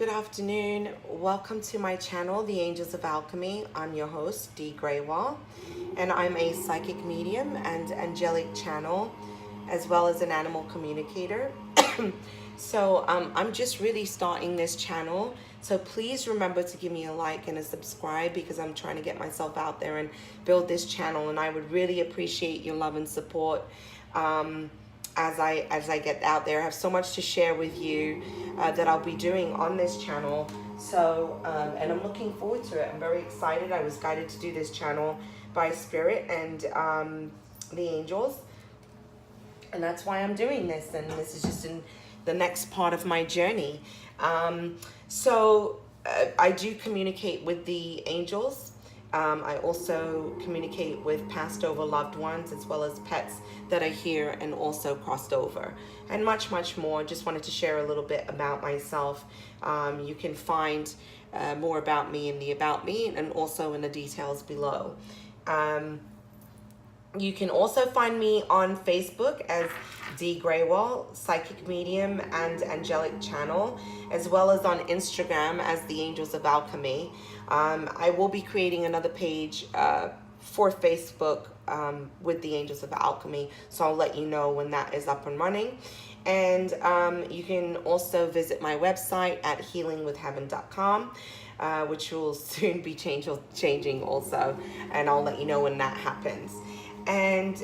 good afternoon. Welcome to my channel, the Angels of Alchemy. I'm your host, Dee Grewal, and I'm a psychic medium and angelic channel, as well as an animal communicator. So I'm just really starting this channel. So please remember to give me a like and a subscribe, because I'm trying to get myself out there and build this channel. And I would really appreciate your love and support. As I get out there. I have so much to share with you that I'll be doing on this channel. So, and I'm looking forward to it. I'm very excited. I was guided to do this channel by Spirit and the angels. And that's why I'm doing this. And this is just in the next part of my journey. I do communicate with the angels. I also communicate with passed over loved ones, as well as pets that are here and also crossed over, and much, much more. Just wanted to share a little bit about myself. You can find more about me in the About Me and also in the details below. You can also find me on Facebook as Dee Grewal, Psychic Medium and Angelic Channel, as well as on Instagram as the Angels of Alchemy. I will be creating another page for Facebook with the Angels of Alchemy, so I'll let you know when that is up and running. And you can also visit my website at healingwithheaven.com, which will soon be changing also, and I'll let you know when that happens. And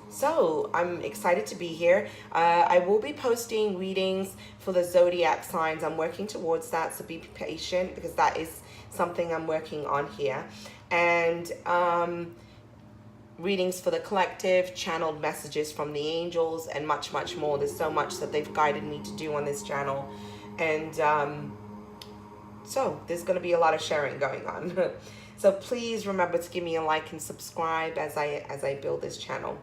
so I'm excited to be here. I will be posting readings for the zodiac signs. I'm working towards that, so be patient, because that is something I'm working on here. And readings for the collective, channeled messages from the angels, and much, much more. There's so much that they've guided me to do on this channel. And so there's going to be a lot of sharing going on. So please remember to give me a like and subscribe as I build this channel.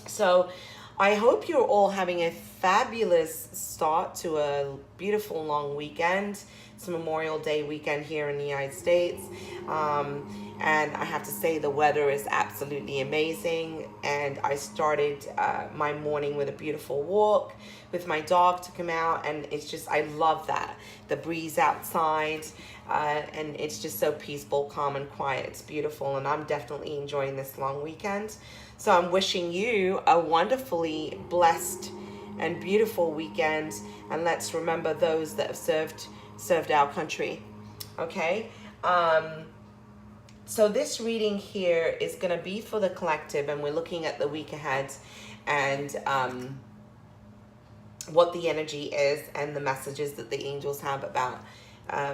So I hope you're all having a fabulous start to a beautiful long weekend. It's Memorial Day weekend here in the United States. And I have to say the weather is absolutely amazing. And I started my morning with a beautiful walk with my dog to come out. And it's just, I love that. The breeze outside. And it's just so peaceful, calm, and quiet. It's beautiful. And I'm definitely enjoying this long weekend. So I'm wishing you a wonderfully blessed and beautiful weekend. And let's remember those that have served our country. Okay? So this reading here is going to be for the collective, and we're looking at the week ahead and what the energy is and the messages that the angels have about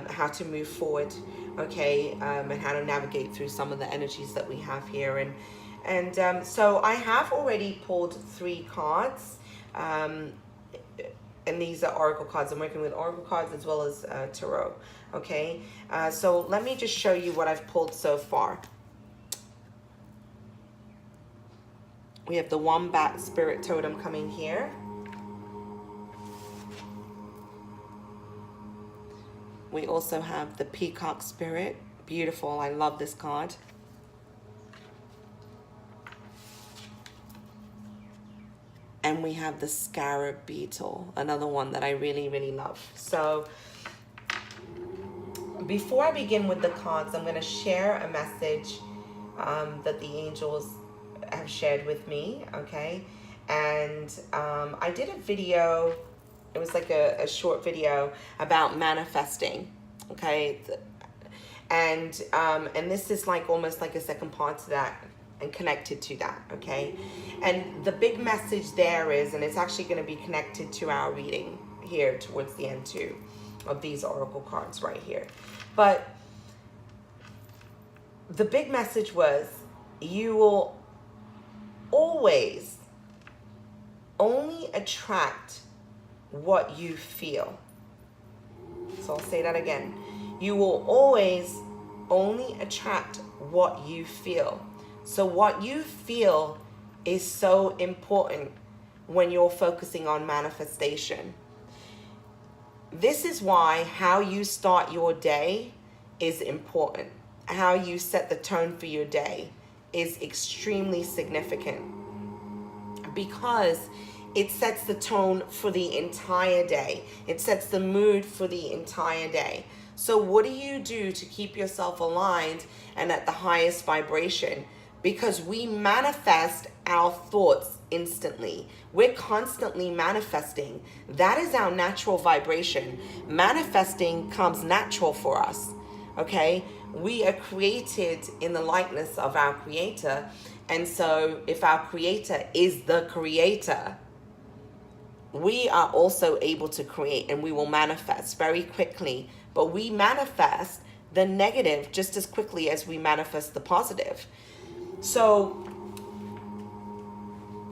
how to move forward, okay, and how to navigate through some of the energies that we have here. And so I have already pulled 3 cards, and these are oracle cards. I'm working with oracle cards as well as tarot. Okay, so let me just show you what I've pulled so far. We have the Wombat Spirit Totem coming here. We also have the Peacock Spirit. Beautiful, I love this card. And we have the Scarab Beetle, another one that I really, really love. So before I begin with the cards, I'm going to share a message that the angels have shared with me, okay? And I did a video, it was like a short video about manifesting, okay? And this is like almost like a second part to that and connected to that, okay? And the big message there is, and it's actually going to be connected to our reading here towards the end too, of these oracle cards right here. But the big message was, you will always only attract what you feel. So I'll say that again. You will always only attract what you feel. So what you feel is so important when you're focusing on manifestation. This is why how you start your day is important. How you set the tone for your day is extremely significant. Because it sets the tone for the entire day. It sets the mood for the entire day. So what do you do to keep yourself aligned and at the highest vibration? Because we manifest our thoughts instantly. We're constantly manifesting. That is our natural vibration. Manifesting comes natural for us. Okay? We are created in the likeness of our creator. And so if our creator is the creator, we are also able to create, and we will manifest very quickly. But we manifest the negative just as quickly as we manifest the positive. So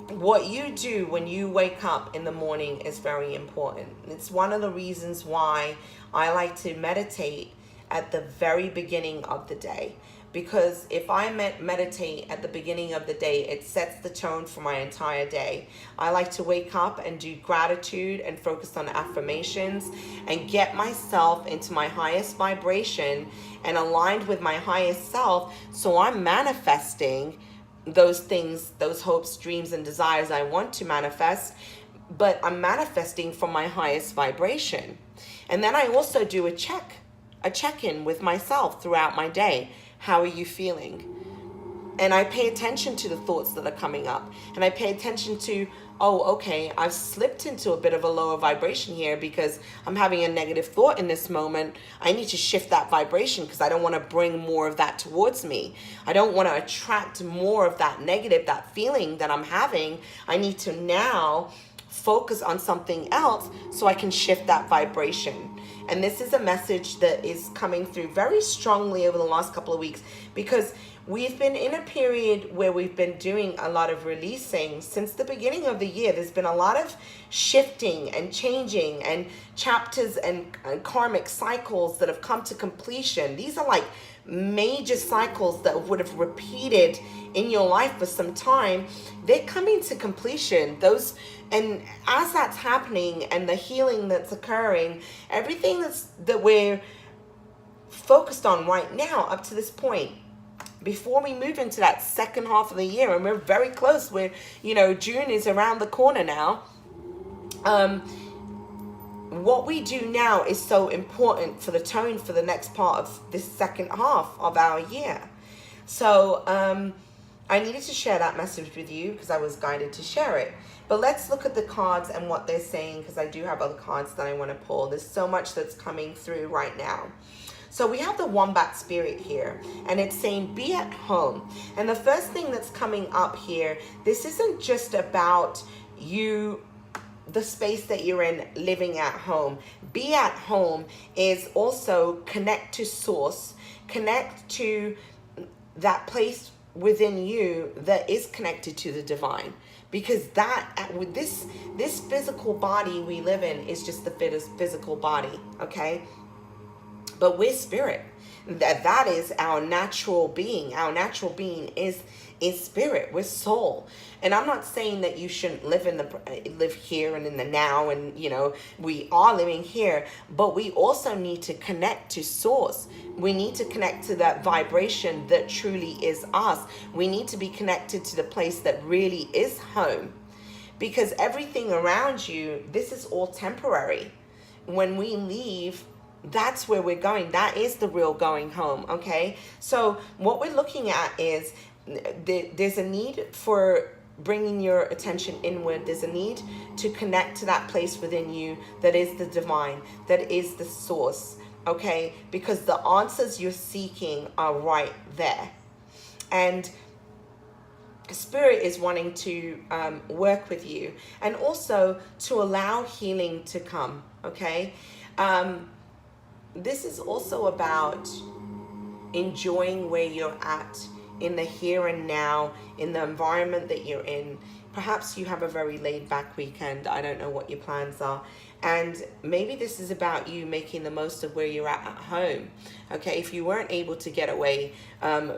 what you do when you wake up in the morning is very important. It's one of the reasons why I like to meditate at the very beginning of the day. Because if I meditate at the beginning of the day, it sets the tone for my entire day. I like to wake up and do gratitude and focus on affirmations and get myself into my highest vibration and aligned with my highest self. So I'm manifesting those things, those hopes, dreams, and desires I want to manifest, but I'm manifesting from my highest vibration. And then I also do a check-in with myself throughout my day. How are you feeling? And I pay attention to the thoughts that are coming up. And I pay attention to, oh, okay, I've slipped into a bit of a lower vibration here because I'm having a negative thought in this moment. I need to shift that vibration because I don't want to bring more of that towards me. I don't want to attract more of that negative, that feeling that I'm having. I need to now focus on something else so I can shift that vibration. And this is a message that is coming through very strongly over the last couple of weeks, because we've been in a period where we've been doing a lot of releasing. Since the beginning of the year, there's been a lot of shifting and changing and chapters and karmic cycles that have come to completion. These are like major cycles that would have repeated in your life for some time. They're coming to completion. And as that's happening and the healing that's occurring, everything that we're focused on right now up to this point, before we move into that second half of the year, and we're very close, June is around the corner now. What we do now is so important for the tone for the next part of this second half of our year. So I needed to share that message with you because I was guided to share it. But let's look at the cards and what they're saying, because I do have other cards that I want to pull. There's so much that's coming through right now. So we have the Wombat Spirit here, and it's saying be at home. And the first thing that's coming up here, this isn't just about you, the space that you're in, living at home. Be at home is also connect to source, connect to that place within you that is connected to the divine. Because that, with this physical body we live in is just the physical body, okay? But we're spirit. That is our natural being. Our natural being is spirit. We're soul. And I'm not saying that you shouldn't live here and in the now, and we are living here, but we also need to connect to source. We need to connect to that vibration that truly is us. We need to be connected to the place that really is home, because everything around you, this is all temporary. When we leave, that's where we're going. That is the real going home, okay? So what we're looking at is there's a need for bringing your attention inward. There's a need to connect to that place within you that is the divine, that is the source, okay? Because the answers you're seeking are right there. And Spirit is wanting to work with you, and also to allow healing to come, okay? This is also about enjoying where you're at in the here and now, in the environment that you're in. Perhaps you have a very laid back weekend. I don't know what your plans are. And maybe this is about you making the most of where you're at home. Okay, if you weren't able to get away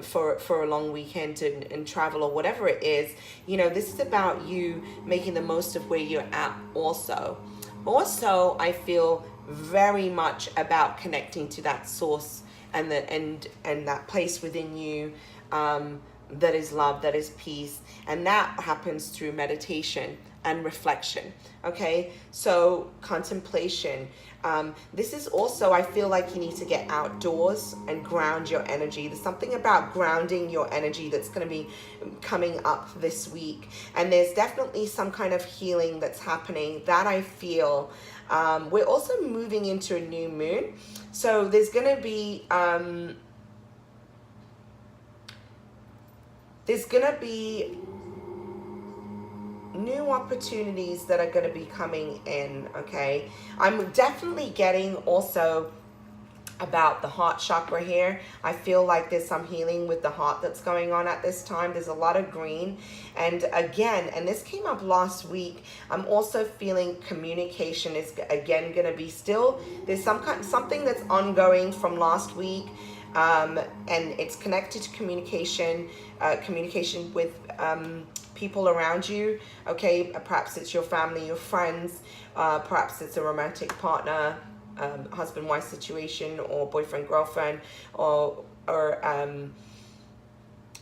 for a long weekend and travel or whatever it is, this is about you making the most of where you're at also. Also, I feel very much about connecting to that source and that place within you that is love, that is peace, and that happens through meditation. and reflection. Okay, so contemplation. This is also, I feel like you need to get outdoors and ground your energy. There's something about grounding your energy that's going to be coming up this week. And there's definitely some kind of healing that's happening that I feel. We're also moving into a new moon. So there's going to be... new opportunities that are going to be coming in. Okay, I'm definitely getting also about the heart chakra here. I feel like there's some healing with the heart that's going on at this time. There's a lot of green, and again, and this came up last week, I'm also feeling communication is again going to be still, there's something that's ongoing from last week, and it's connected to communication with people around you. Okay, perhaps it's your family, your friends, perhaps it's a romantic partner, husband-wife situation, or boyfriend-girlfriend, or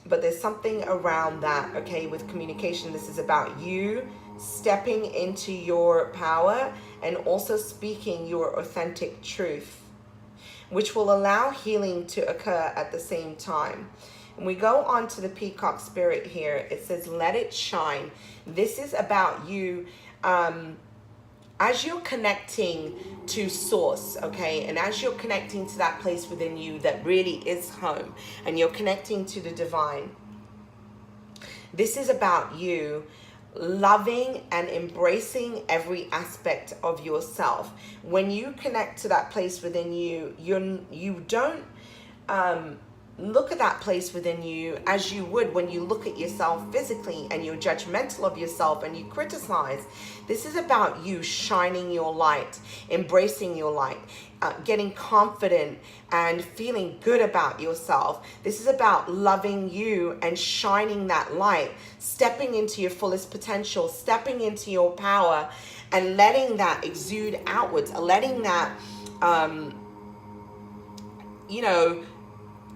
but there's something around that. Okay, with communication, this is about you stepping into your power and also speaking your authentic truth, which will allow healing to occur at the same time. And we go on to the peacock spirit here. It says, let it shine. This is about you as you're connecting to source, okay? And as you're connecting to that place within you that really is home, and you're connecting to the divine. This is about you loving and embracing every aspect of yourself. When you connect to that place within you, you don't look at that place within you as you would when you look at yourself physically and you're judgmental of yourself and you criticize. This is about you shining your light, embracing your light, getting confident and feeling good about yourself. This is about loving you and shining that light, stepping into your fullest potential, stepping into your power, and letting that exude outwards, letting that,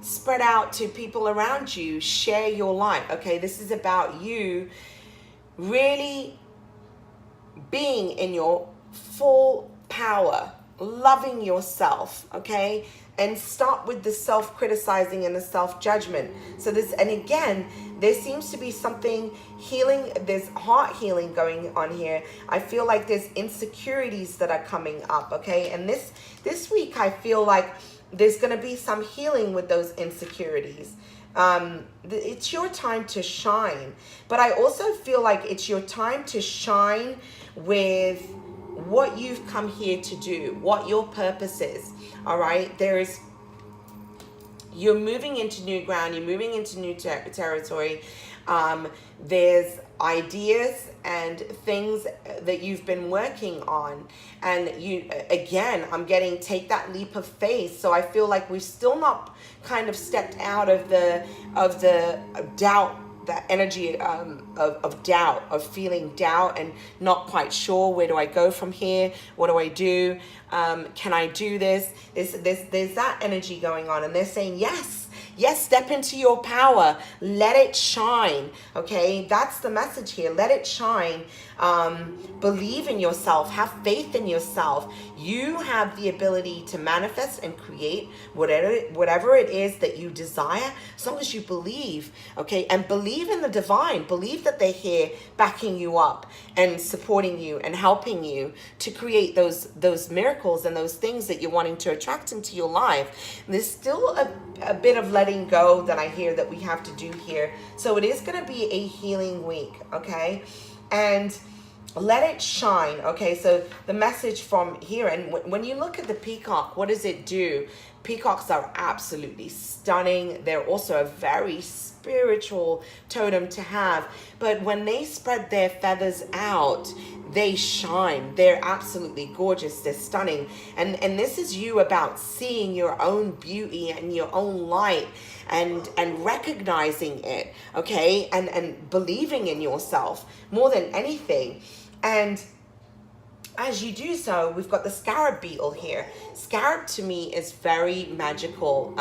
spread out to people around you. Share your light. Okay, this is about you really being in your full power, loving yourself. Okay, and stop with the self-criticizing and the self-judgment. So this, and again, there seems to be something healing, there's heart healing going on here. I feel like there's insecurities that are coming up. Okay, and this week I feel like there's going to be some healing with those insecurities. It's your time to shine. But I also feel like it's your time to shine with what you've come here to do, what your purpose is. All right? You're moving into new ground. You're moving into new territory. There's ideas and things that you've been working on, and you, again, I'm getting take that leap of faith. So I feel like we've still not kind of stepped out of the doubt, that energy of doubt, of feeling doubt and not quite sure, where do I go from here, what do I do, can I do this? There's that energy going on, and they're saying yes, step into your power, let it shine. Okay, that's the message here. Let it shine. Believe in yourself, have faith in yourself. You have the ability to manifest and create whatever it is that you desire, as long as you believe. Okay, and believe in the divine. Believe that they're here backing you up and supporting you and helping you to create those miracles and those things that you're wanting to attract into your life. And there's still a bit of letting go that I hear that we have to do here. So it is going to be a healing week. Okay, and let it shine. Okay, so the message from here, and when you look at the peacock, what does it do? Peacocks are absolutely stunning. They're also a very spiritual totem to have, but when they spread their feathers out, they shine. They're absolutely gorgeous. They're stunning. And this is you about seeing your own beauty and your own light and recognizing it, okay, and believing in yourself more than anything. And as you do so, we've got the scarab beetle here. Scarab to me is very magical.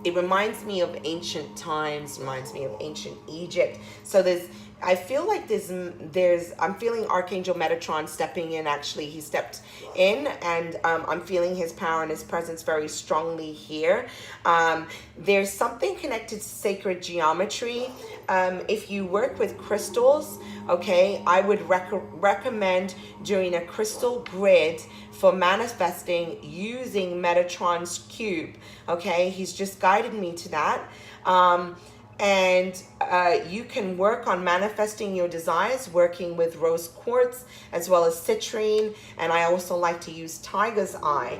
It reminds me of ancient times, reminds me of ancient Egypt. So there's I feel like I'm feeling Archangel Metatron stepping in. Actually, he stepped in, and I'm feeling his power and his presence very strongly here. There's something connected to sacred geometry. If you work with crystals, okay, I would recommend doing a crystal grid for manifesting using Metatron's cube. Okay, he's just guided me to that. And you can work on manifesting your desires working with rose quartz as well as citrine, and I also like to use tiger's eye.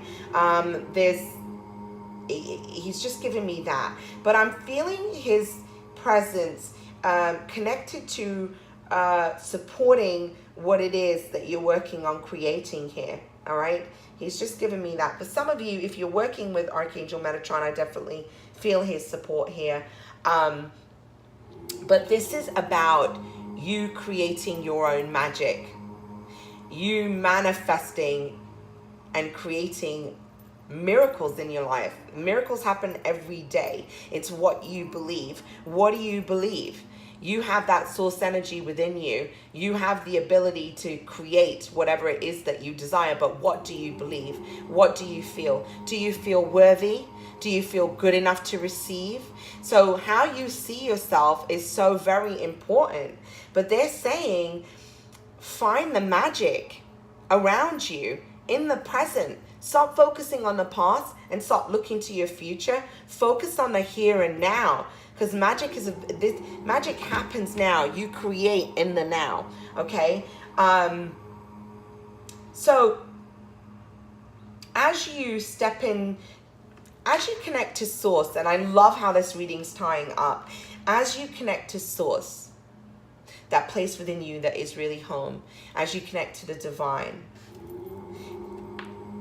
He's just giving me that, but I'm feeling his presence connected to supporting what it is that you're working on creating here. All right, he's just giving me that. For some of you, if you're working with Archangel Metatron, I definitely feel his support here. But this is about you creating your own magic, you manifesting and creating miracles in your life. Miracles happen every day. It's what you believe. What do you believe? You have that source energy within you. You have the ability to create whatever it is that you desire. But what do you believe? What do you feel? Do you feel worthy? Do you feel good enough to receive? So how you see yourself is so very important. But they're saying, find the magic around you in the present. Stop focusing on the past and stop looking to your future. Focus on the here and now. Because magic happens now. You create in the now. Okay? So as you step in, as you connect to source, and I love how this reading's tying up. As you connect to source, that place within you that is really home, as you connect to the divine,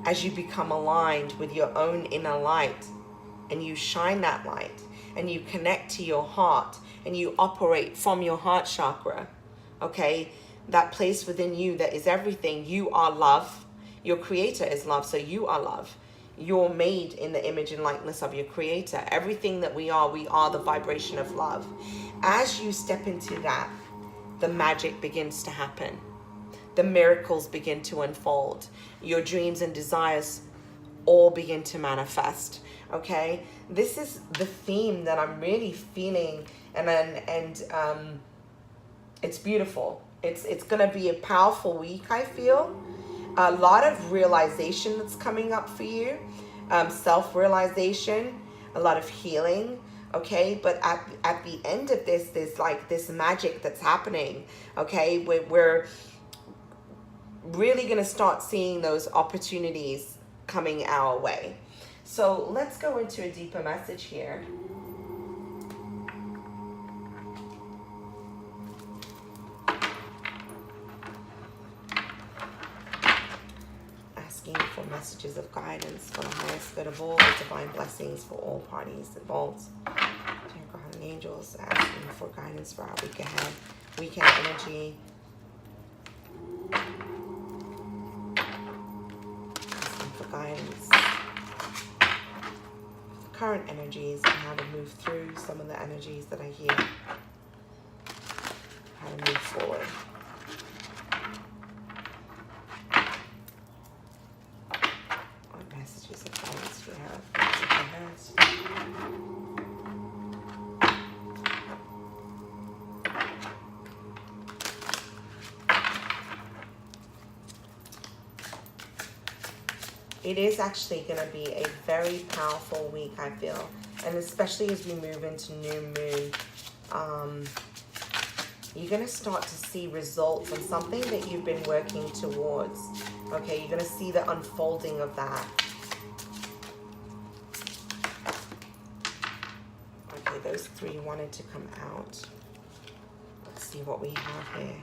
as you become aligned with your own inner light, and you shine that light, and you connect to your heart, and you operate from your heart chakra, okay? That place within you that is everything. You are love. Your creator is love, so you are love. You're made in the image and likeness of your creator. Everything that we are the vibration of love. As you step into that, the magic begins to happen. The miracles begin to unfold. Your dreams and desires all begin to manifest. Okay, this is the theme that I'm really feeling, and it's beautiful. It's gonna be a powerful week. I feel a lot of realization that's coming up for you, self-realization, a lot of healing. Okay, but at the end of this, there's like this magic that's happening. Okay, we're really going to start seeing those opportunities coming our way. So let's go into a deeper message here. Asking for messages of guidance for the highest good of all, divine blessings for all parties involved. Dear God and angels, asking for guidance for our week ahead. Weekend energy. Guidance, the current energies, and how to move through some of the energies that I hear, how to move forward. What messages of guidance do you have? It is actually going to be a very powerful week, I feel. And especially as we move into new moon, you're going to start to see results on something that you've been working towards. Okay, you're going to see the unfolding of that. Okay, those three wanted to come out. Let's see what we have here.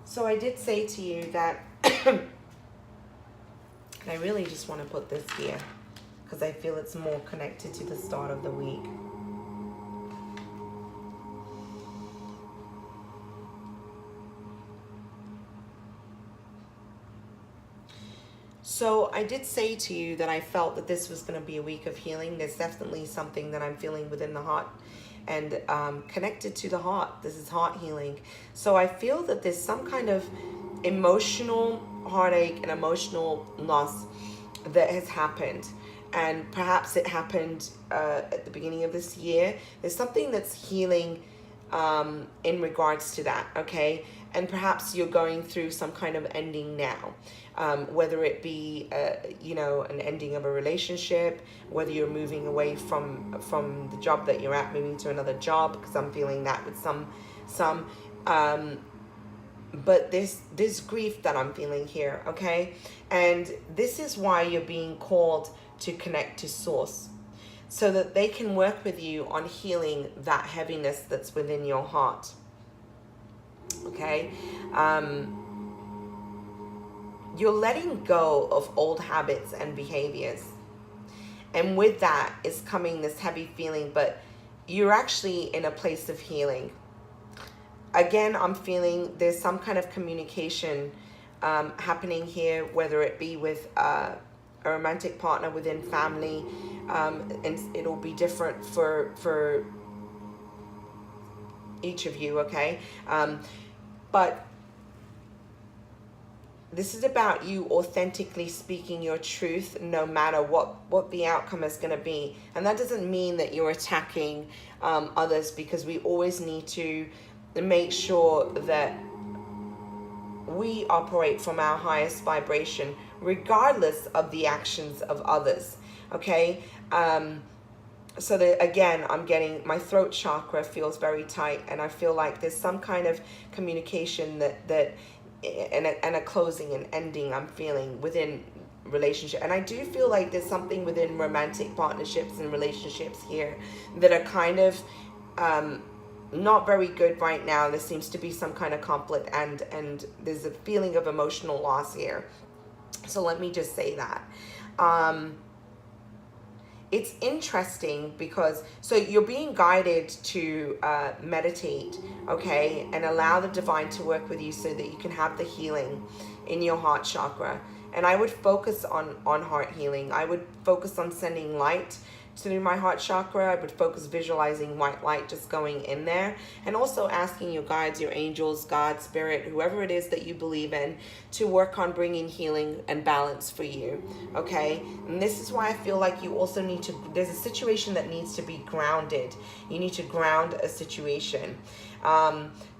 So I did say to you that I really just want to put this here because I feel it's more connected to the start of the week. So I did say to you that I felt that this was going to be a week of healing. There's definitely something that I'm feeling within the heart and connected to the heart. This is heart healing. So I feel that there's some kind of emotional heartache and emotional loss that has happened. And perhaps it happened at the beginning of this year. There's something that's healing in regards to that, okay? And perhaps you're going through some kind of ending now, whether it be, you know, an ending of a relationship, whether you're moving away from the job that you're at, moving to another job, because I'm feeling that with but this grief that I'm feeling here, okay? And this is why you're being called to connect to Source, so that they can work with you on healing that heaviness that's within your heart. Okay, you're letting go of old habits and behaviors, and with that is coming this heavy feeling, but you're actually in a place of healing. Again, I'm feeling there's some kind of communication happening here, whether it be with a romantic partner, within family, and it'll be different for each of you, okay? But this is about you authentically speaking your truth, no matter what the outcome is going to be. And that doesn't mean that you're attacking others, because we always need to make sure that we operate from our highest vibration, regardless of the actions of others, okay? So that, again, I'm getting my throat chakra feels very tight, and I feel like there's some kind of communication and a closing and ending I'm feeling within relationship. And I do feel like there's something within romantic partnerships and relationships here that are kind of not very good right now. There seems to be some kind of conflict, and there's a feeling of emotional loss here. So let me just say that. It's interesting because, so you're being guided to meditate, okay, and allow the divine to work with you so that you can have the healing in your heart chakra. And I would focus on heart healing. I would focus on sending light through my heart chakra. I would focus visualizing white light just going in there, and also asking your guides, your angels, God, spirit, whoever it is that you believe in, to work on bringing healing and balance for you, okay? And this is why I feel like you also need to, there's a situation that needs to be grounded. You need to ground a situation.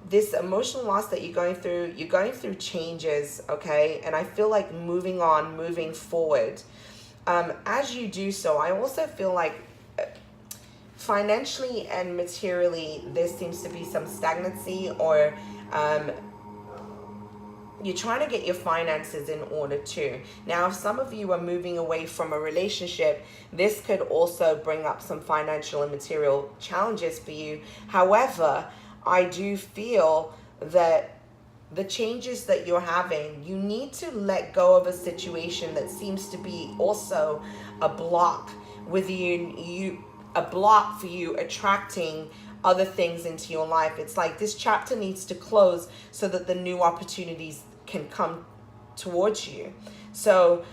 This emotional loss that you're going through changes, okay? And I feel like moving on, moving forward. As you do so, I also feel like financially and materially, there seems to be some stagnancy, or you're trying to get your finances in order too. Now, if some of you are moving away from a relationship, this could also bring up some financial and material challenges for you. However, I do feel that the changes that you're having, you need to let go of a situation that seems to be also a block with a block for you attracting other things into your life. It's like this chapter needs to close so that the new opportunities can come towards you. So,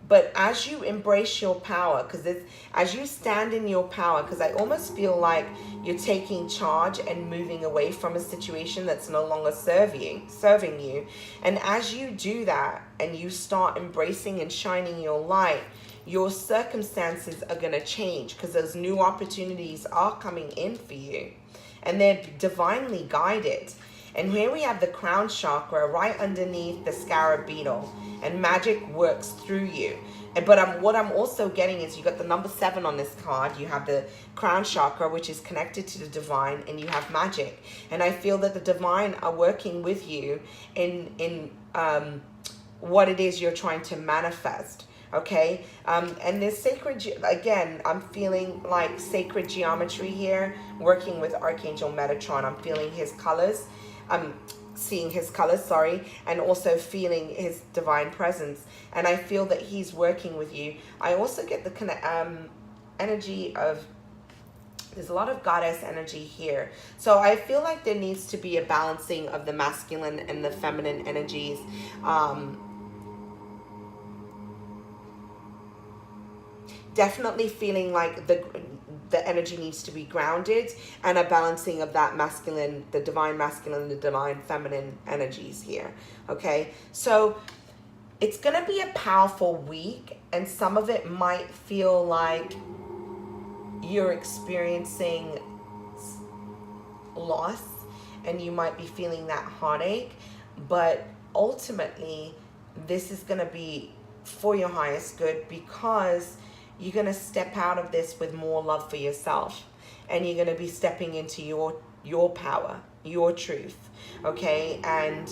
but as you embrace your power, because as you stand in your power, because I almost feel like you're taking charge and moving away from a situation that's no longer serving you. And as you do that and you start embracing and shining your light, your circumstances are going to change, because those new opportunities are coming in for you, and they're divinely guided. And here we have the crown chakra right underneath the scarab beetle, and magic works through you. But what I'm also getting is you got the number 7 on this card. You have the crown chakra, which is connected to the divine, and you have magic. And I feel that the divine are working with you in what it is you're trying to manifest. Okay, and this sacred, again, I'm feeling like sacred geometry here, working with Archangel Metatron. I'm feeling his colors. seeing his colors, sorry, and also feeling his divine presence. And I feel that he's working with you. I also get the energy of, there's a lot of goddess energy here. So I feel like there needs to be a balancing of the masculine and the feminine energies. Definitely feeling like the energy needs to be grounded, and a balancing of that masculine, the divine masculine, and the divine feminine energies here. Okay, so it's going to be a powerful week, and some of it might feel like you're experiencing loss and you might be feeling that heartache, but ultimately this is going to be for your highest good, because you're going to step out of this with more love for yourself, and you're going to be stepping into your power, your truth. Okay, and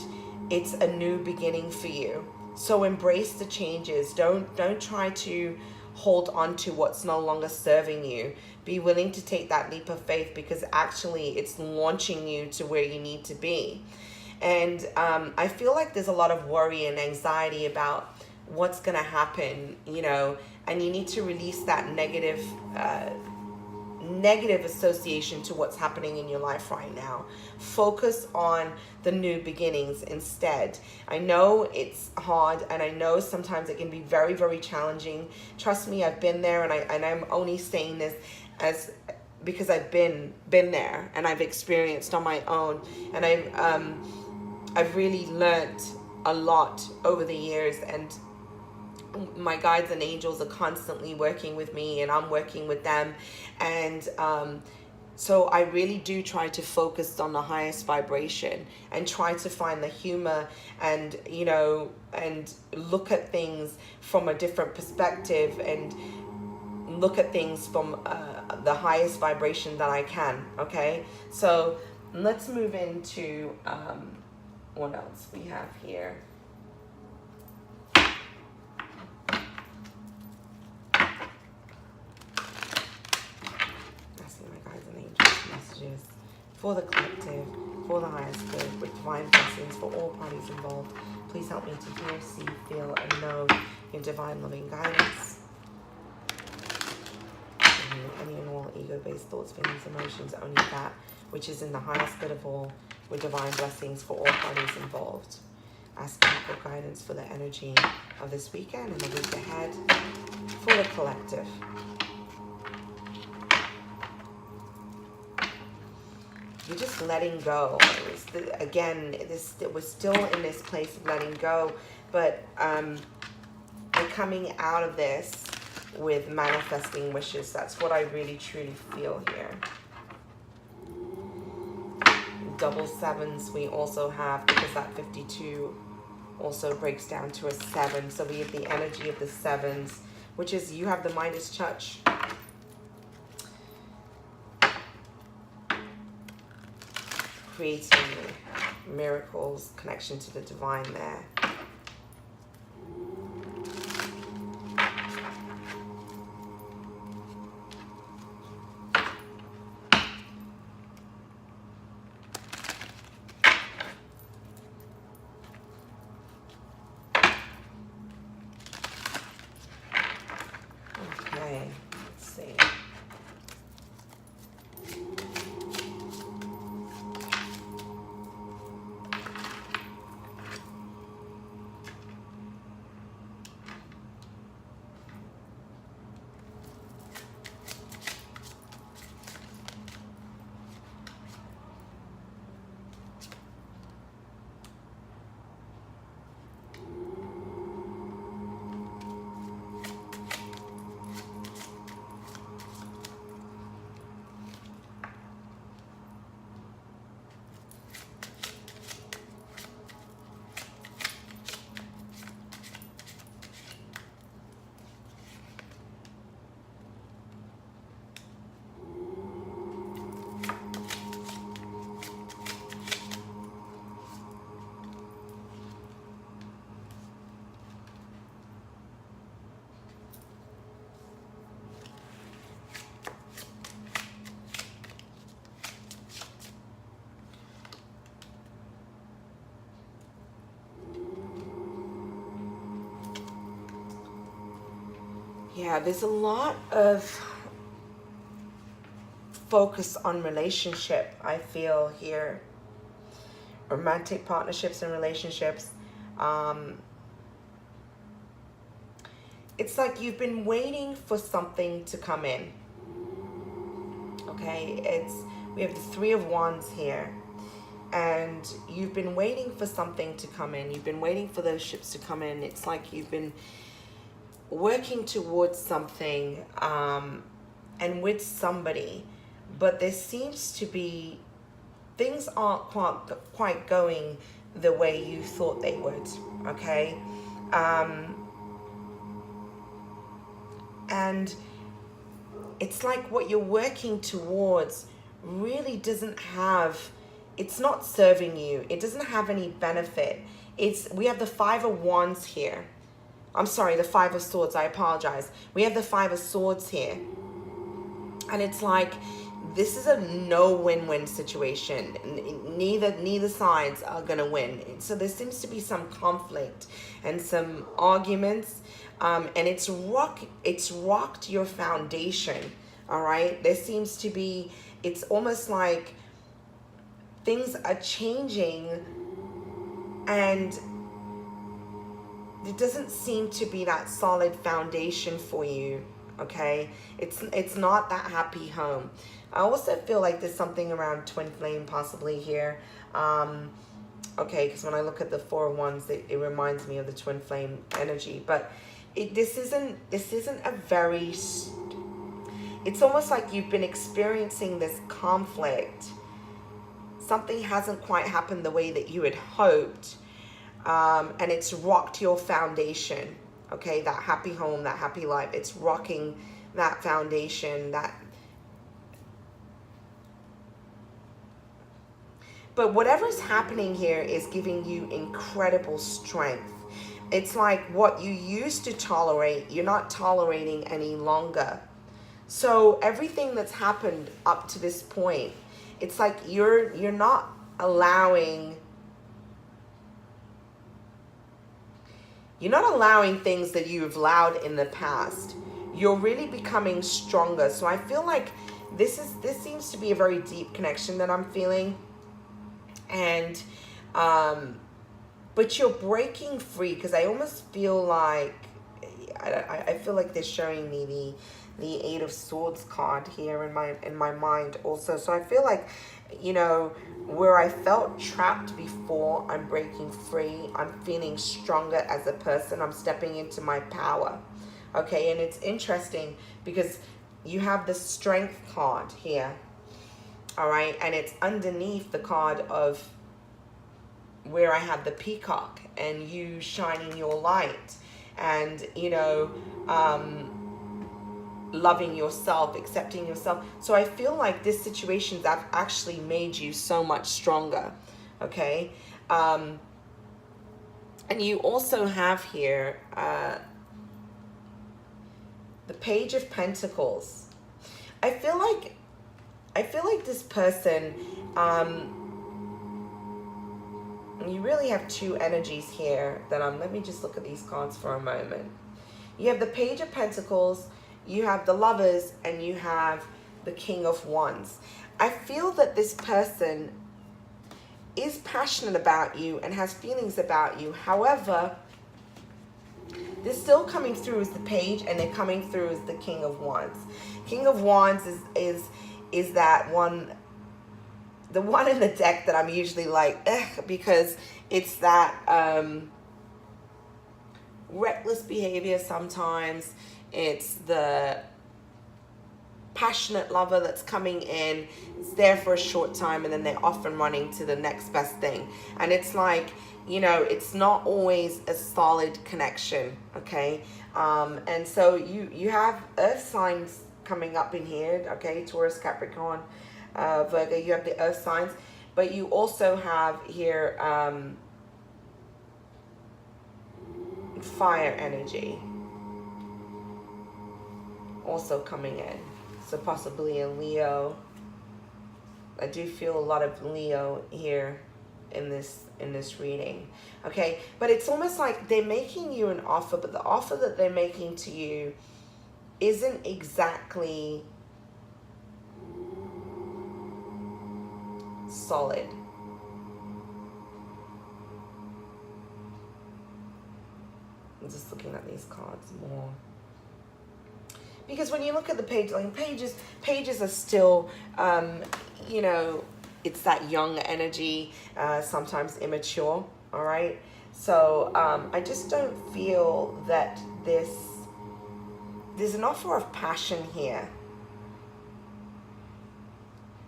it's a new beginning for you. So embrace the changes. Don't try to hold on to what's no longer serving you. Be willing to take that leap of faith, because actually it's launching you to where you need to be. And I feel like there's a lot of worry and anxiety about what's going to happen, you know, and you need to release that negative association to what's happening in your life right now. Focus on the new beginnings instead. I know it's hard, and I know sometimes it can be very, very challenging. Trust me, I've been there, and I'm only saying this because I've been there, and I've experienced on my own, and I've really learned a lot over the years, and my guides and angels are constantly working with me, and I'm working with them. And so I really do try to focus on the highest vibration and try to find the humor, and, you know, and look at things from a different perspective, and look at things from the highest vibration that I can. Okay, so let's move into what else we have here. Messages for the collective, for the highest good, with divine blessings for all parties involved. Please help me to hear, see, feel, and know your divine loving guidance. Any and all ego-based thoughts, feelings, emotions, only that which is in the highest good of all, with divine blessings for all parties involved. Asking for guidance for the energy of this weekend and the week ahead for the collective. You're just letting go. We're still in this place of letting go, but we're coming out of this with manifesting wishes. That's what I really truly feel here. Double sevens we also have, because that 52 also breaks down to a 7. So we have the energy of the sevens, which is, you have the Midas touch. Creating miracles, connection to the divine there. Okay, let's see. Yeah, there's a lot of focus on relationship, I feel here. Romantic partnerships and relationships. It's like you've been waiting for something to come in. Okay, we have the Three of Wands here. And you've been waiting for something to come in. You've been waiting for those ships to come in. It's like you've been working towards something and with somebody. But there seems to be, things aren't quite going the way you thought they would, okay? And it's like what you're working towards really doesn't have, it's not serving you. It doesn't have any benefit. We have the Five of Wands here. I'm sorry, the Five of Swords, I apologize. We have the Five of Swords here. And it's like, this is a no win-win situation. Neither sides are gonna win. So there seems to be some conflict and some arguments, and it's rocked your foundation. All right, there seems to be, it's almost like things are changing, and there doesn't seem to be that solid foundation for you. Okay, it's not that happy home. I also feel like there's something around twin flame possibly here. Okay, because when I look at the Four of Wands, it reminds me of the twin flame energy. But this isn't a very, it's almost like you've been experiencing this conflict. Something hasn't quite happened the way that you had hoped, and it's rocked your foundation. Okay, that happy home, that happy life, it's rocking that foundation, but whatever's happening here is giving you incredible strength. It's like what you used to tolerate, you're not tolerating any longer. So everything that's happened up to this point, it's like you're not allowing, things that you've allowed in the past. You're really becoming stronger. So I feel like this seems to be a very deep connection that I'm feeling. And but you're breaking free, because I almost feel like I feel like they're showing me the Eight of Swords card here in my mind also. So I feel like, you know, where I felt trapped before, I'm breaking free. I'm feeling stronger as a person. I'm stepping into my power. Okay, and it's interesting because you have the Strength card here. All right, and it's underneath the card of where I have the peacock and you shining your light, and, you know, loving yourself, accepting yourself. So I feel like this situation's actually made you so much stronger. Okay, and you also have here the Page of Pentacles. I feel like this person, you really have two energies here that let me just look at these cards for a moment. You have the Page of Pentacles, you have the Lovers, and you have the King of Wands. I feel that this person is passionate about you and has feelings about you. However, they're still coming through as the Page, and they're coming through as the King of Wands. King of Wands is that one, the one in the deck that I'm usually like, because it's that reckless behavior sometimes. It's the passionate lover that's coming in, it's there for a short time, and then they're off and running to the next best thing. And it's like, you know, it's not always a solid connection, okay? And so you have earth signs coming up in here, okay? Taurus, Capricorn, Virgo, you have the earth signs, but you also have here fire energy also coming in. So possibly a Leo. I do feel a lot of Leo here in this reading. Okay, but it's almost like they're making you an offer, but the offer that they're making to you isn't exactly solid. I'm just looking at these cards more. Because when you look at the page, like pages are still, you know, it's that young energy, sometimes immature, all right? So I just don't feel that there's an offer of passion here.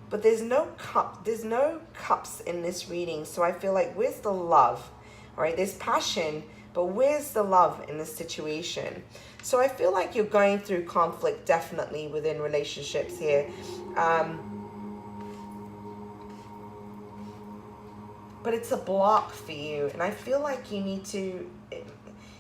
But there's no cups in this reading. So I feel like, where's the love? All right, there's passion, but where's the love in this situation? So I feel like you're going through conflict definitely within relationships here. But it's a block for you. And I feel like you need to,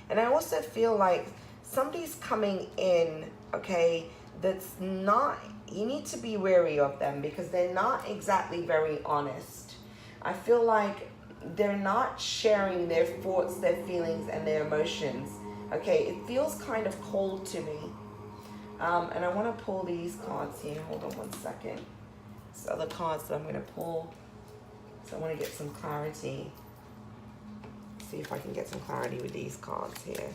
and I also feel like somebody's coming in, okay, that's not, you need to be wary of them because they're not exactly very honest. I feel like they're not sharing their thoughts, their feelings, and their emotions. Okay, it feels kind of cold to me. And I want to pull these cards here. Hold on one second. These other cards that I'm going to pull. So I want to get some clarity. See if I can get some clarity with these cards here.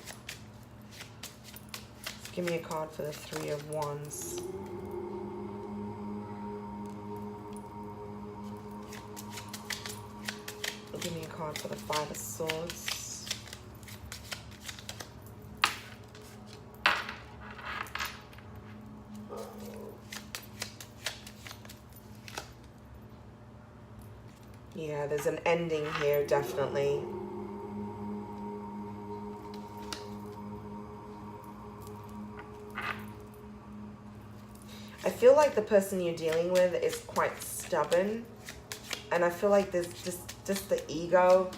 Just give me a card for the Three of Wands. Give me a card for the Five of Swords. Yeah, there's an ending here, definitely. I feel like the person you're dealing with is quite stubborn. And I feel like there's just the ego.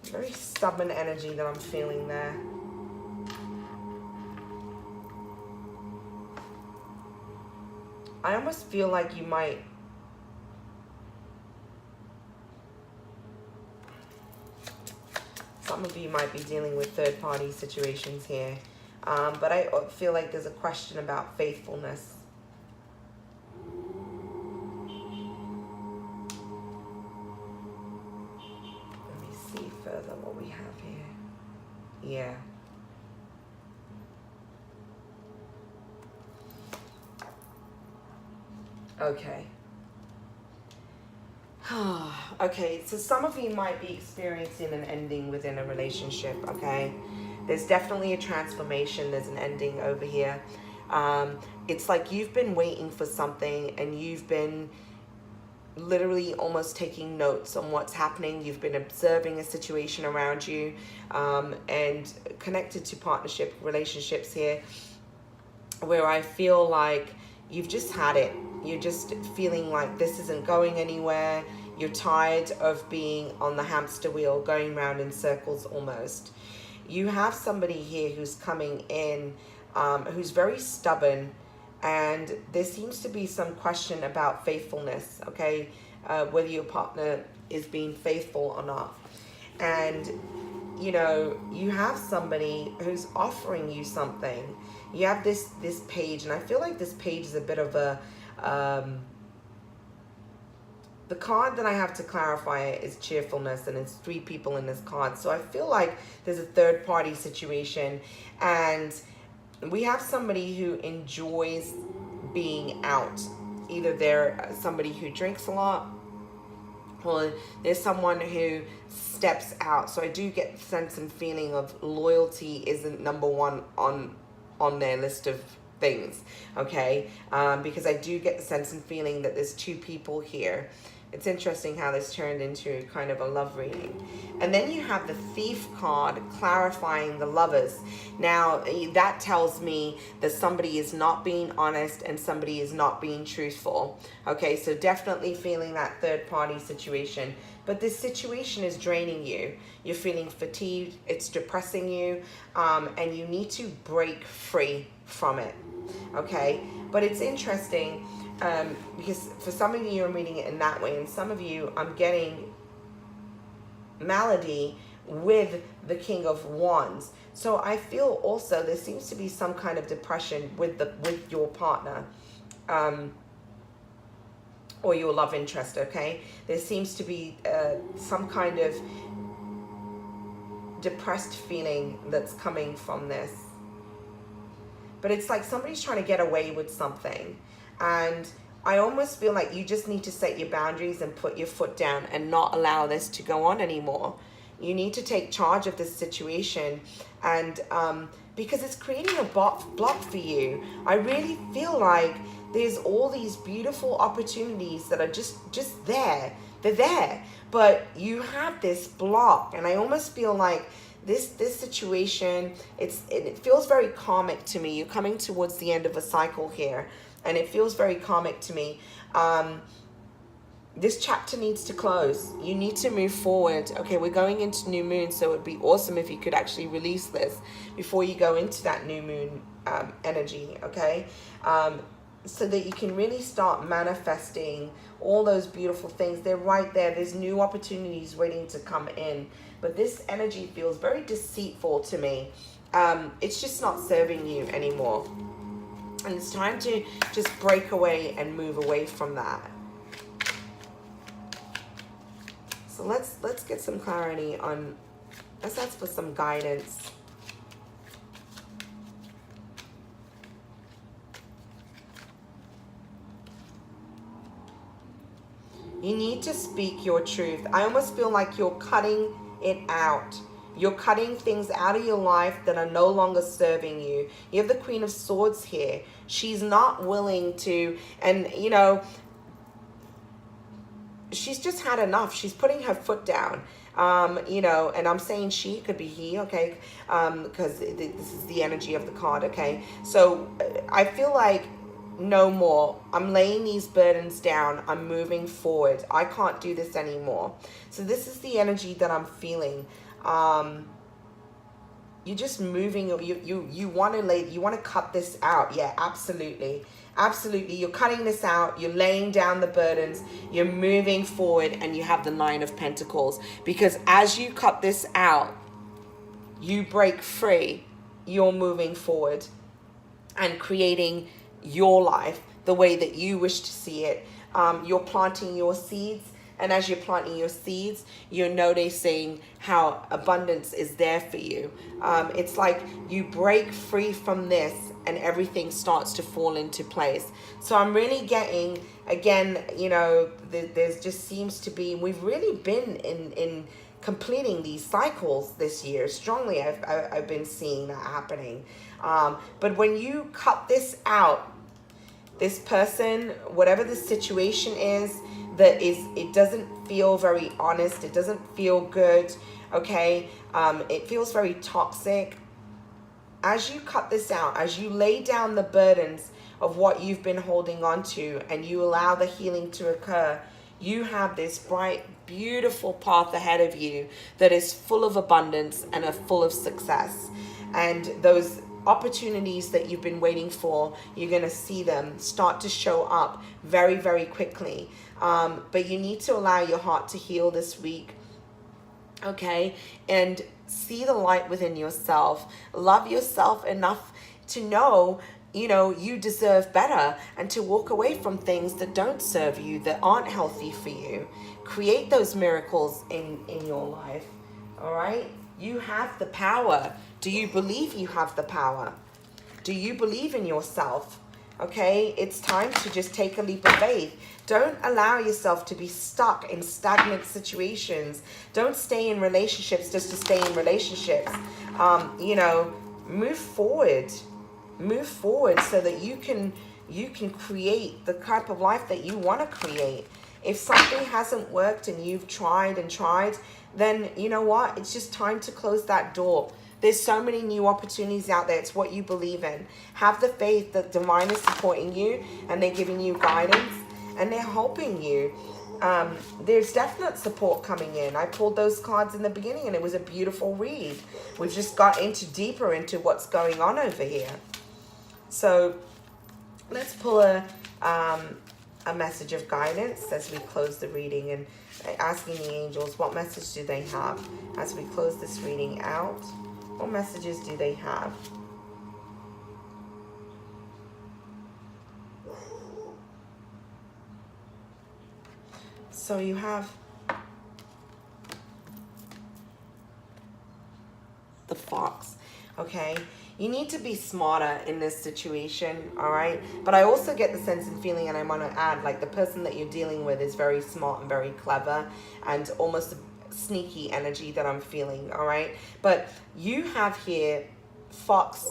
Very stubborn energy that I'm feeling there. I almost feel like you might... Some of you might be dealing with third-party situations here. But I feel like there's a question about faithfulness. Let me see further what we have here. Yeah. Okay. Okay, so some of you might be experiencing an ending within a relationship, okay? There's definitely a transformation. There's an ending over here. It's like you've been waiting for something and you've been literally almost taking notes on what's happening. You've been observing a situation around you, and connected to partnership relationships here, where I feel like you've just had it. You're just feeling like this isn't going anywhere. You're tired of being on the hamster wheel, going round in circles almost. You have somebody here who's coming in, who's very stubborn, and there seems to be some question about faithfulness, okay? Whether your partner is being faithful or not. And, you know, you have somebody who's offering you something. You have this page, and I feel like this page is a bit of a... the card that I have to clarify is cheerfulness, and it's 3 people in this card. So I feel like there's a third-party situation, and we have somebody who enjoys being out. Either they're somebody who drinks a lot, or there's someone who steps out. So I do get the sense and feeling of loyalty isn't number one on their list of things, okay? Because I do get the sense and feeling that there's 2 people here. It's interesting how this turned into kind of a love reading. And then you have the Thief card clarifying the lovers. Now, that tells me that somebody is not being honest and somebody is not being truthful. Okay, so definitely feeling that third-party situation. But this situation is draining you. You're feeling fatigued. It's depressing you. And you need to break free from it. Okay, but it's interesting. Because for some of you, I'm reading it in that way, and some of you, I'm getting malady, with the King of Wands. So I feel also there seems to be some kind of depression with your partner, or your love interest, okay? There seems to be some kind of depressed feeling that's coming from this. But it's like somebody's trying to get away with something. And I almost feel like you just need to set your boundaries and put your foot down and not allow this to go on anymore. You need to take charge of this situation, and because it's creating a block for you. I really feel like there's all these beautiful opportunities that are just there. They're there, but you have this block, and I almost feel like this situation, it feels very karmic to me. You're coming towards the end of a cycle here, and it feels very karmic to me. This chapter needs to close. You need to move forward. Okay, we're going into new moon, so it'd be awesome if you could actually release this before you go into that new moon energy, okay? So that you can really start manifesting all those beautiful things. They're right there. There's new opportunities waiting to come in. But this energy feels very deceitful to me. It's just not serving you anymore. And it's time to just break away and move away from that. So let's get some clarity on, let's ask for some guidance. You need to speak your truth. I almost feel like you're cutting it out. You're cutting things out of your life that are no longer serving you. You have the Queen of Swords here. She's not willing to, and you know, she's just had enough. She's putting her foot down. You know, and I'm saying she, could be he, okay? Because this is the energy of the card, okay? So I feel like no more. I'm laying these burdens down. I'm moving forward. I can't do this anymore. So this is the energy that I'm feeling. You're just moving. You want to cut this out. Yeah, absolutely. Absolutely. You're cutting this out. You're laying down the burdens. You're moving forward, and you have the Nine of Pentacles. Because as you cut this out, you break free. You're moving forward and creating your life the way that you wish to see it. You're planting your seeds, and as you're planting your seeds, you're noticing how abundance is there for you. It's like you break free from this and everything starts to fall into place. So I'm really getting, again, you know, there's just seems to be, we've really been in completing these cycles this year strongly. I've been seeing that happening. But when you cut this out, this person, whatever the situation is, it doesn't feel very honest. It doesn't feel good, okay? It feels very toxic. As you cut this out, as you lay down the burdens of what you've been holding on to, and you allow the healing to occur, you have this bright, beautiful path ahead of you that is full of abundance and are full of success. And those opportunities that you've been waiting for, you're going to see them start to show up very, very quickly. But you need to allow your heart to heal this week, okay? And see the light within yourself. Love yourself enough to know, you know, you deserve better, and to walk away from things that don't serve you, that aren't healthy for you. Create those miracles in your life, all right? You have the power. Do you believe you have the power? Do you believe in yourself? Okay, it's time to just take a leap of faith. Don't allow yourself to be stuck in stagnant situations. Don't stay in relationships just to stay in relationships. You know, move forward. Move forward so that you can create the type of life that you want to create. If something hasn't worked and you've tried and tried, then you know what? It's just time to close that door. There's so many new opportunities out there. It's what you believe in. Have the faith that divine is supporting you, and they're giving you guidance, and they're helping you. There's definite support coming in. I pulled those cards in the beginning, and it was a beautiful read. We've just got deeper into what's going on over here. So let's pull a a message of guidance as we close the reading, and asking the angels, what message do they have as we close this reading out? What messages do they have? So you have the fox, okay? You need to be smarter in this situation, all right? But I also get the sense and feeling, and I want to add, like, the person that you're dealing with is very smart and very clever, and almost a sneaky energy that I'm feeling, all right? But you have here fox,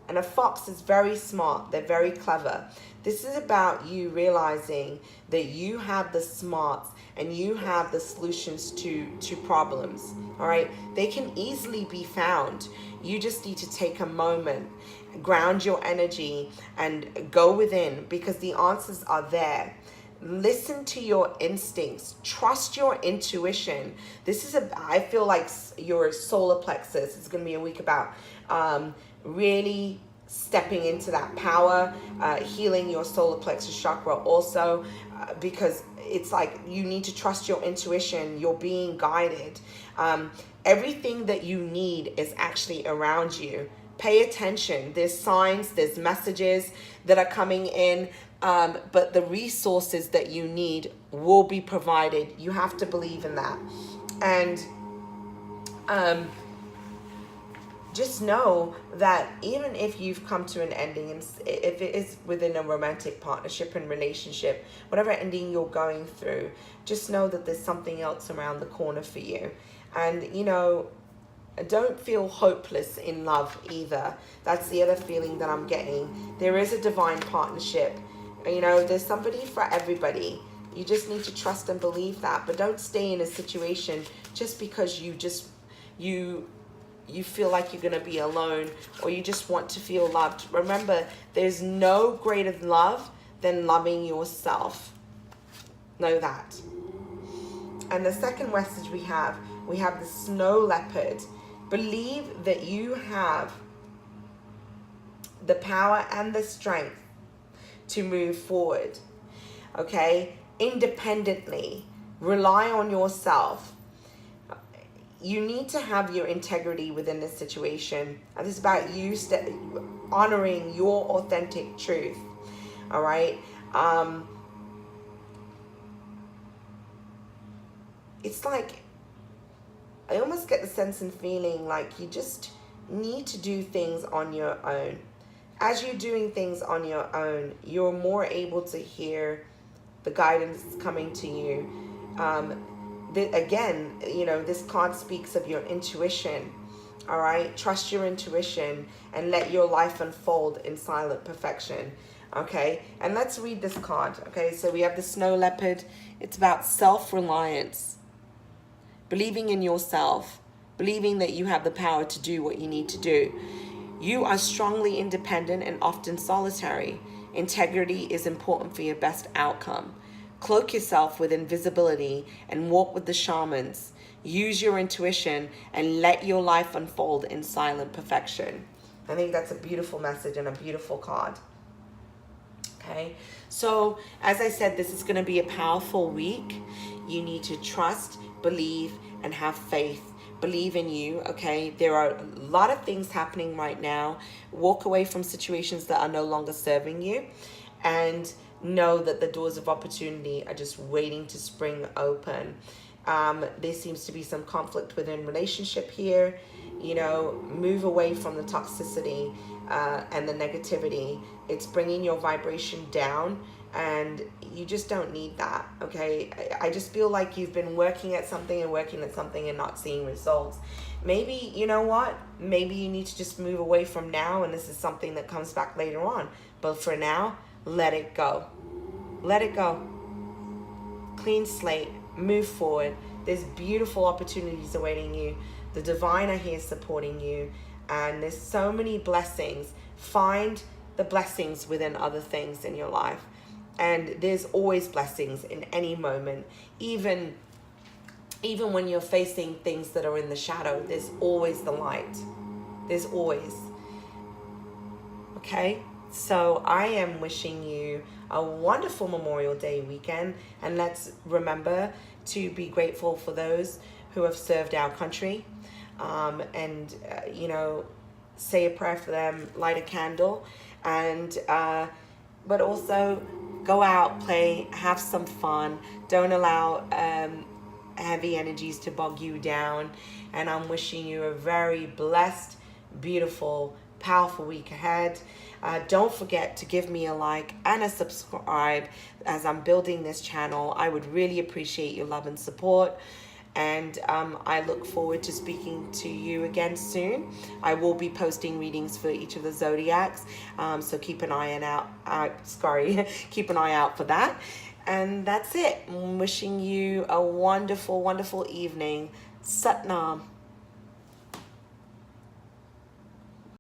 and a fox is very smart. They're very clever. This is about you realizing that you have the smarts and you have the solutions to problems, all right? They can easily be found. You just need to take a moment, ground your energy, and go within, because the answers are there. Listen to your instincts. Trust your intuition. This is I feel like your solar plexus is going to be a week about really stepping into that power, healing your solar plexus chakra also, because it's like you need to trust your intuition. You're being guided. Everything that you need is actually around you. Pay attention. There's signs, there's messages that are coming in, but the resources that you need will be provided. You have to believe in that. And just know that even if you've come to an ending, and if it is within a romantic partnership and relationship, whatever ending you're going through, just know that there's something else around the corner for you. And, you know, don't feel hopeless in love either. That's the other feeling that I'm getting. There is a divine partnership. You know, there's somebody for everybody. You just need to trust and believe that. But don't stay in a situation just because you feel like you're going to be alone, or you just want to feel loved. Remember, there's no greater love than loving yourself. Know that. And the second message we have the snow leopard. Believe that you have the power and the strength to move forward, okay? Independently. Rely on yourself. You need to have your integrity within this situation. And it's about you honoring your authentic truth, all right? It's like, I almost get the sense and feeling like you just need to do things on your own. As you're doing things on your own, you're more able to hear the guidance coming to you. Again, you know, this card speaks of your intuition, all right? Trust your intuition and let your life unfold in silent perfection, okay? And let's read this card, okay? So we have the snow leopard. It's about self-reliance, believing in yourself, believing that you have the power to do what you need to do. You are strongly independent and often solitary. Integrity is important for your best outcome. Cloak yourself with invisibility and walk with the shamans. Use your intuition and let your life unfold in silent perfection. I think that's a beautiful message and a beautiful card. Okay, so as I said, this is going to be a powerful week. You need to trust, believe, and have faith. Believe in you, okay? There are a lot of things happening right now. Walk away from situations that are no longer serving you, and know that the doors of opportunity are just waiting to spring open. There seems to be some conflict within relationship here. You know, move away from the toxicity and the negativity. It's bringing your vibration down, and you just don't need that, okay? I just feel like you've been working at something and not seeing results. Maybe, you know what? Maybe you need to just move away from now, and this is something that comes back later on. But for now, let it go. Let it go. Clean slate. Move forward. There's beautiful opportunities awaiting you. The divine are here supporting you. And there's so many blessings. Find the blessings within other things in your life. And there's always blessings in any moment. Even when you're facing things that are in the shadow, there's always the light. There's always. Okay? So I am wishing you a wonderful Memorial Day weekend, and let's remember to be grateful for those who have served our country, and you know, say a prayer for them, light a candle, and but also go out, play, have some fun. Don't allow heavy energies to bog you down. And I'm wishing you a very blessed, beautiful, powerful week ahead. Don't forget to give me a like and a subscribe as I'm building this channel. I would really appreciate your love and support. And I look forward to speaking to you again soon. I will be posting readings for each of the zodiacs, so keep an eye keep an eye out for that. And that's it. I'm wishing you a wonderful, wonderful evening. Sat Nam.